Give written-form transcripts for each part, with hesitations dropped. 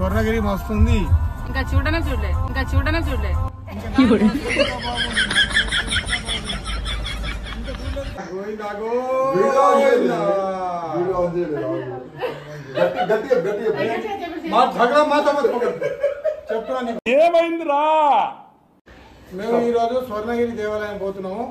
స్వర్ణగిరి మస్తుంది. ఇంకా చూడనే చూడలే. ఏమైందిరా? మేము ఈరోజు స్వర్ణగిరి దేవాలయం పోతున్నాము.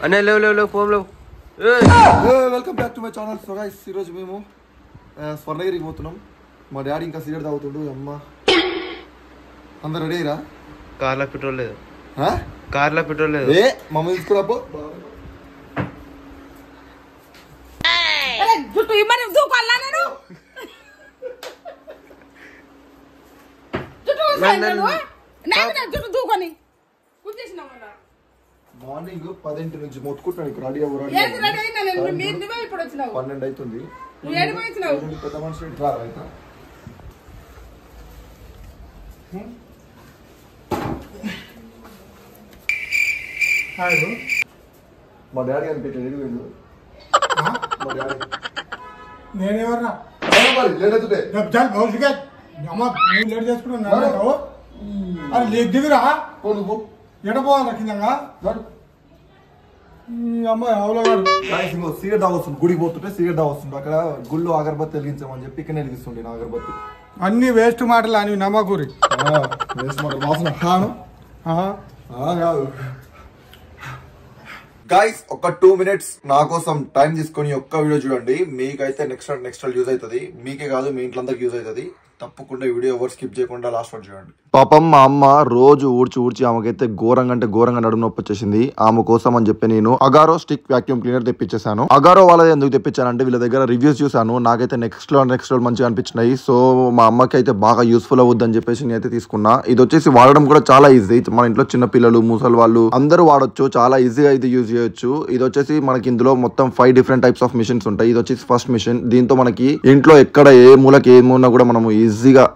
అనే లేవు ఫోన్ లేవు. Welcome back to my channel. So guys ఈరోజు మేము స్వర్ణగిరికి పోతున్నాం. మా డాడీ ఇంకా సిగరెట్ తాగుతుండు. అమ్మ అందరు రెడీ రా. కార్లో పెట్రోల్ లేదు. ఏ మమ్మల్ని తీసుకురాపో. మార్నింగ్ 10 నుంచి మొత్తుకుంటున్నాను ఇక్కడ రెడీ అవ్వరు. 12 అవుతుంది. పెద్ద మనిషి రారా. మా డాడీ అనిపెట్టాడు. వీళ్ళు మా డాడీ నేనెవర్రా లేట్ చేసుకుంటున్నావు. దిగురా నువ్వు ఎడపోవాలి కిందగా. అమ్మాయి అవలగాడు సిగరెట్ తాగొస్తుంది. గుడికి పోతుంటే సిగరెట్ తాగొస్తుంది. అక్కడ గుళ్ళు అగరబత్తి వెలిగించామని చెప్పి ఇక్కడ వెలిగిస్తుండే నా అగరబత్తి. అన్ని వేస్ట్ మాటలు అని నమ్మకూరి వేస్ట్ మాటలు వాసన కాను కాదు. గైస్ ఒక 2 minutes నా కోసం టైం తీసుకొని ఒక్క వీడియో చూడండి. మీకైతే నెక్స్ట్ యూజ్ అవుతుంది. మీకే కాదు మీ ఇంట్లో అందరికి యూజ్ అవుతుంది. తప్పకుండా వీడియో ఎవరు స్కిప్ చేయకుండా లాస్ట్ వరకు చూడండి. పాపం మా అమ్మ రోజు ఊడ్చి ఆమెకైతే ఘోరంగా నడుము నొప్పి వచ్చేసింది. ఆమె కోసం అని చెప్పి నేను అగారో స్టిక్ వాక్యూమ్ క్లీనర్ తెప్పించేసాను. అగారో వాళ్ళది ఎందుకు తెప్పించానంటే వీళ్ళ దగ్గర రివ్యూస్ చూసాను. నాకైతే నెక్స్ట్ లెవెల్ మంచిగా అనిపించినాయి. సో మా అమ్మకి అయితే బాగా యూస్ఫుల్ అవుద్ది అని చెప్పేసి నేనైతే తీసుకున్నా. ఇది వచ్చేసి వాడడం కూడా చాలా ఈజీ. మన ఇంట్లో చిన్న పిల్లలు ముసలి వాళ్ళు అందరూ వాడొచ్చు. చాలా ఈజీగా అయితే యూజ్ చేయొచ్చు. ఇది వచ్చేసి మనకి ఇందులో మొత్తం 5 different టైప్స్ ఆఫ్ మిషన్స్ ఉంటాయి. ఇది వచ్చేసి ఫస్ట్ మిషన్. దీంతో మనకి ఇంట్లో ఎక్కడ ఏ మూలకి ఏమున్నా కూడా మనం ఈజీగా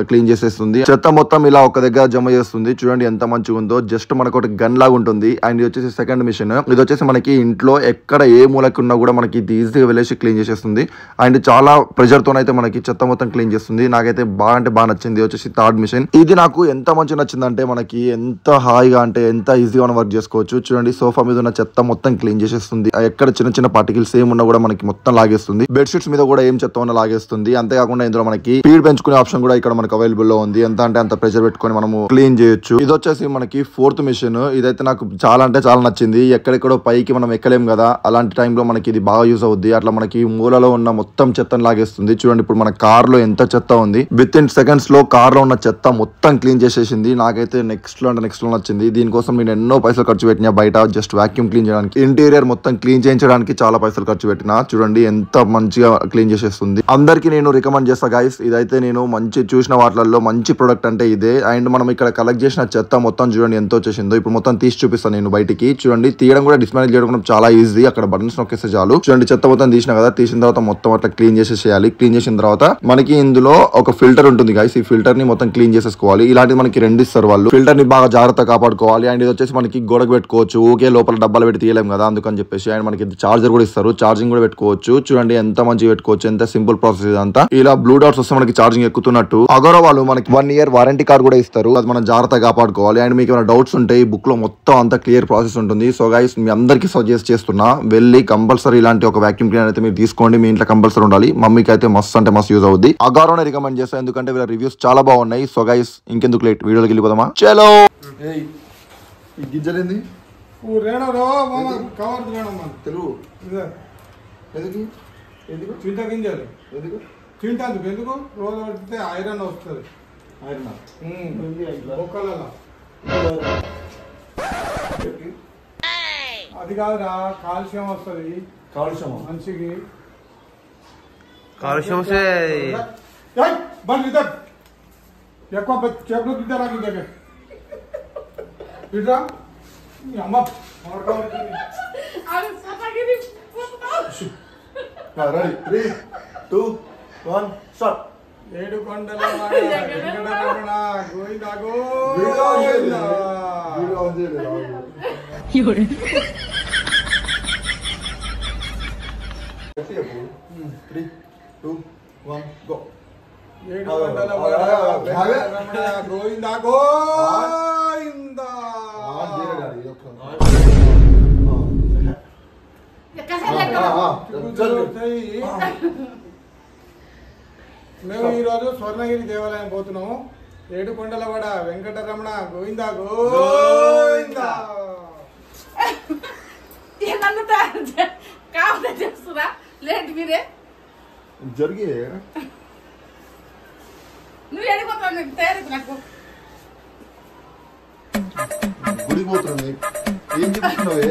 క్లీన్ చేసేస్తుంది. చెత్త మొత్తం ఇలా ఒక దగ్గర జమ చేస్తుంది. చూడండి ఎంత మంచిగా ఉందో. జస్ట్ మనకు ఒక గన్ లాగా ఉంటుంది. అండ్ ఇది వచ్చేసి సెకండ్ మిషన్. ఇది వచ్చేసి మనకి ఇంట్లో ఎక్కడ ఏ మూలకి ఉన్నా కూడా మనకి ఇది ఈజీగా వెళ్ళేసి క్లీన్ చేసేస్తుంది. అండ్ చాలా ప్రెషర్ తోనైతే మనకి చెత్త మొత్తం క్లీన్ చేస్తుంది. నాకైతే బాగా నచ్చింది. వచ్చేసి థర్డ్ మిషన్. ఇది నాకు ఎంత మంచిగా నచ్చిందంటే మనకి ఎంత హాయిగా అంటే ఎంత ఈజీగా వర్క్ చేసుకోవచ్చు. చూడండి సోఫా మీద ఉన్న చెత్త మొత్తం క్లీన్ చేసేస్తుంది. ఎక్కడ చిన్న పార్టికల్స్ ఏమున్నా కూడా మనకి మొత్తం లాగేస్తుంది. బెడ్షీట్స్ మీద కూడా ఏం చెత్త ఉన్నా లాగేస్తుంది. అంతేకాకుండా ఇందులో మనకి స్పీడ్ పెంచుకునే ఆప్షన్ కూడా ఇక్కడ మనకు అవైలబుల్ లో ఉంది. ఎంత అంటే అంత ప్రెషర్ పెట్టుకొని మనము క్లీన్ చేయొచ్చు. ఇది వచ్చేసి మనకి 4th మిషన్. ఇదైతే నాకు చాలా అంటే చాలా నచ్చింది. ఎక్కడెక్కడో పైకి మనం ఎక్కలేం కదా, అలాంటి టైంలో మనకి ఇది బాగా యూజ్ అవుద్ది. అట్లా మనకి మూలలో ఉన్న మొత్తం చెత్తను లాగేస్తుంది. చూడండి ఇప్పుడు మన కార్ లో ఎంత చెత్త ఉంది. విత్ ఇన్ సెకండ్స్ లో కార్ లో ఉన్న చెత్త మొత్తం క్లీన్ చేసేసింది. నాకైతే నెక్స్ట్ లో నచ్చింది. దీనికోసం నేను ఎన్నో పైసలు ఖర్చు పెట్టినా. బయట జస్ట్ వాక్యూమ్ క్లీన్ చేయడానికి, ఇంటీరియర్ మొత్తం క్లీన్ చేయించడానికి చాలా పైసలు ఖర్చు పెట్టినా. చూడండి ఎంత మంచిగా క్లీన్ చేసేస్తుంది. అందరికి నేను రికమెండ్ చేస్తా గైస్. ఇదైతే నేను మంచి చూసిన వాటిల్లో మంచి ప్రొడక్ట్ అంటే ఇదే. అండ్ మనం ఇక్కడ కలెక్ట్ చేసిన చెత్త మొత్తం చూడండి ఎంత వచ్చేసిందో. ఇప్పుడు మొత్తం తీసి చూపిస్తాను నేను బయటికి. చూడండి తీయడం కూడా డిస్మాంటిల్ చేయడం చాలా ఈజీ. అక్కడ బటన్స్ నొక్కేస్తే చాలు. చూడండి చెత్త మొత్తం తీసిన కదా, తీసిన తర్వాత మొత్తం అట్లా క్లీన్ చేసేసేయాలి. క్లీన్ చేసిన తర్వాత మనకి ఇందులో ఒక ఫిల్టర్ ఉంటుంది గైస్. ఈ ఫిల్టర్ ని మొత్తం క్లీన్ చేసేసుకోవాలి. ఇలాంటిది మనకి 2 ఇస్తారు వాళ్ళు. ఫిల్టర్ ని బాగా జాగ్రత్తగా కాపాడుకోవాలి. అండ్ ఇది వచ్చేసి మనకి గోడకు పెట్టుకోవచ్చు. ఓకే లోపల డబ్బాలు పెట్టి తీయలేం కదా, అందుకని చెప్పేసి. అండ్ మనకి చార్జర్ కూడా ఇస్తారు. చార్జింగ్ కూడా పెట్టుకోవచ్చు. చూడండి ఎంత మంచిగా పెట్టుకోవచ్చు. ఎంత సింపుల్ ప్రాసెస్ ఇదంతా. ఇలా బ్లూ డాట్స్ వస్తే మనకి చార్జింగ్ ఎక్కుతున్నట్టు. అగోరో వాళ్ళు మనకి 1 year వారంటీ కార్డ్ కూడా ఇస్తారు. అది మనం జాగ్రత్తగా కాపాడుకోవాలి. అండ్ మీకు ఏమైనా డౌట్స్ ఉంటే ఈ బుక్ లో మొత్తం అంతా క్లియర్ ప్రాసెస్ ఉంటుంది. సో గైస్ మీ అందరికి సజెస్ట్ చేస్తున్నా, వెళ్ళి కంపల్సరీ ఇలాంటి ఒక వాక్యూమ్ క్లీనర్ అయితే మీరు తీసుకోండి. మీ ఇంట్లో కంపల్సరీ ఉండాలి. మమ్మీకి అయితే మస్తు అంటే మస్తు యూజ్ అవుద్ది. అగారోనే రికమెండ్ చేస్తాను, ఎందుకంటే వీళ్ళ రివ్యూస్ చాలా బాగున్నాయి. సో గైస్ ఇంకెందుకు లేట్, వీడియోకి వెళ్ళిపోదామా. చలో. గింజలేంది తింటాందుకు ఎందుకు రోజు పడితే ఐరన్ వస్తుంది. అది కాదురా కాల్షియం వస్తుంది మనిషికి కాలుష్యం వస్తే బండి ఇద్దరు ఎక్కువ చెప్పులు తింటారా ఇంతకే ఇట్లా అమ్మ రెడీ 3, 2, 1 స్టార్ట్. ఏడు కొండల వెంకటరమణ గోవిందా గోవిందా. 3, 2, 1 గో. ఏడు కొండల వెంకటరమణ గోవిందా గోవిందా. మేము ఈరోజు స్వర్ణగిరి దేవాలయం పోతున్నాము. ఏడుకొండలవాడ వెంకటరమణ గోవిందా గోవిందా. చేస్తున్నా లేట్ మీరే జరిగే నువ్వు ఎడిపోతావు తయారు నాకు గుడికి పోతున్నాయి. ఏం చెప్తున్నావే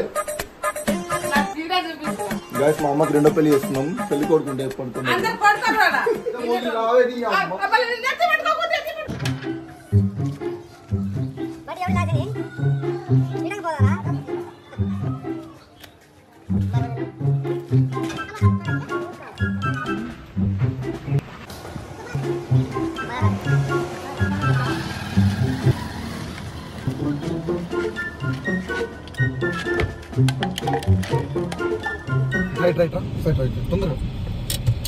గాయస్? మా అమ్మకి రెండో పెళ్లి చేస్తున్నాం. పెళ్లి కొడుకుంటే పడుతున్నాం. రైట్ తొందరగా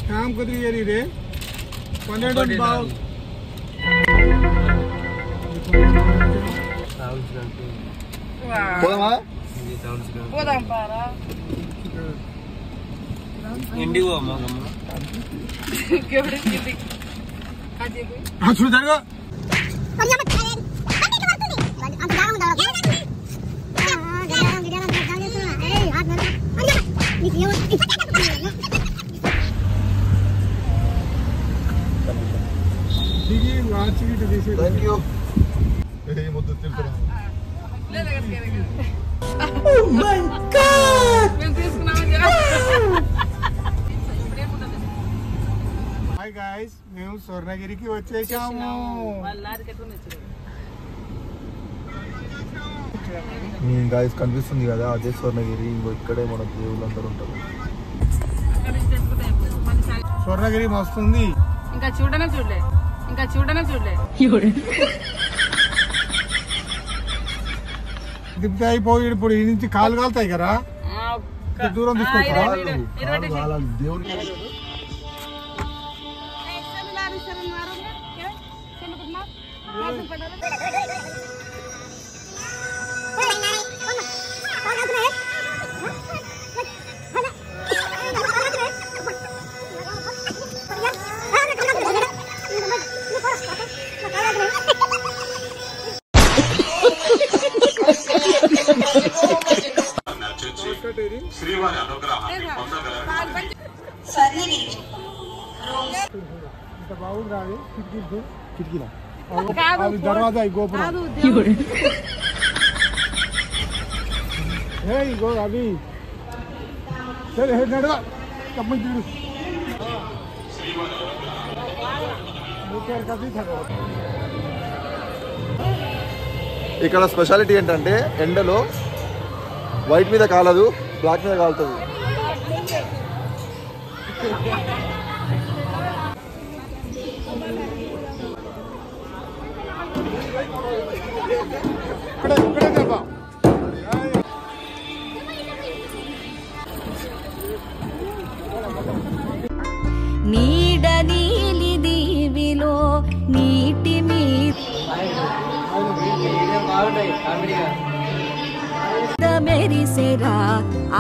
काम कदरी ये रे 12 बाव పోదామా? పోదాం పారా ఇండిగో అమ్మ చూడు జరగా దిగి వాచి ఇటు తీసి థ్యాంక్ యూ. ఏ ముద్దు తింటున్నా. ఓ మై గాడ్ మేము తీసుకున్నామని హాయ్ గాయ్స్, మేము స్వర్ణగిరికి వచ్చేసాము. గాయస్ కనిపిస్తుంది కదా, అదే స్వర్ణగిరి. ఇంకో ఇక్కడే మన దేవుళ్ళందరూ ఉంటారు. స్వర్ణగిరి మస్తుంది. ఇంకా చూడనే చూడలే దిప్తే అయిపోయి ఇప్పుడు ఈ నుంచి కాలు కాలుతాయి కదా, దూరం తీసుకొస్తారా? దేవుడికి శ్రీవారి అనుగ్రహాన్ని పొందగలరు. ఇంత బాగుంది అది కిటికీలో అది దర్వాజా ఈ గోపురం. గో అవి సరే నడవా తప్పని చూడు ఇక్కడ స్పెషాలిటీ ఏంటంటే ఎండలో వైట్ మీద కాలదు, బ్లాక్ మీద కాలుతుంది. నీడ నీలి దీవిలో నీటి మెరిసెరా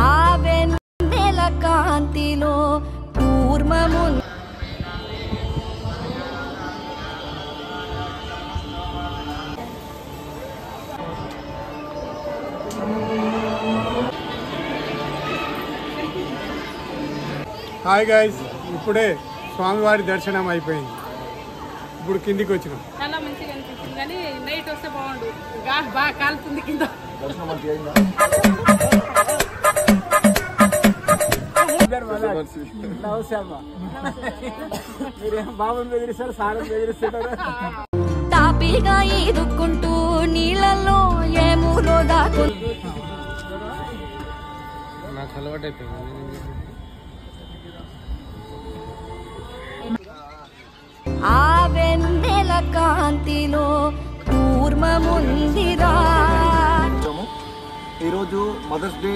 ఆ వెన్నెల కాంతిలో కూర్మము. హాయ్ గైస్, ఇప్పుడే స్వామివారి దర్శనం అయిపోయింది. ఇప్పుడు కిందికి వచ్చినాం. చాలా మంచిగా అనిపించింది కానీ నైట్ వస్తే బాగుండు. బాగా కాలుతుంది కింద. దర్శనం తాపిగా ఈదుకుంటూ నీళ్ళల్లో ఏమూలో దాకు నాకు అలవాటు అయిపోయింది. ఆ వెన్నెల కాంతిలో కూర్మముందిరా. ఈరోజు మదర్స్ డే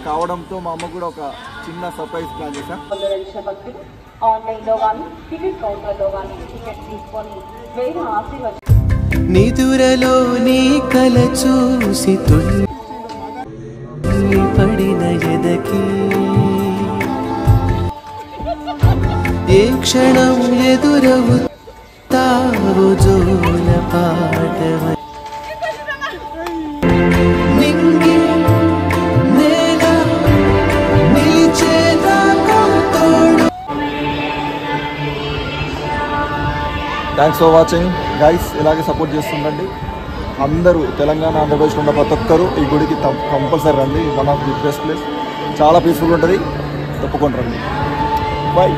కావడంతో మా అమ్మ కూడా ఒక చిన్న సర్ప్రైజ్ ప్లాన్ చేశాం. నిదురలో నీ కల చూసి పడిన ఎదకి ఏ క్షణం ఎదురవుతావు జోల పాటవ నింగి నేల నిలిచేదాకా తోడు. Thanks for watching guys. ఇలాగే సపోర్ట్ చేస్తుండండి అందరూ. తెలంగాణ ఆంధ్రప్రదేశ్లో ఉన్న ప్రతి ఒక్కరు ఈ గుడికి కంపల్సరీ రండి. One of the best place. చాలా పీస్ఫుల్ ఉంటుంది. తప్పకుండా రండి. బాయ్.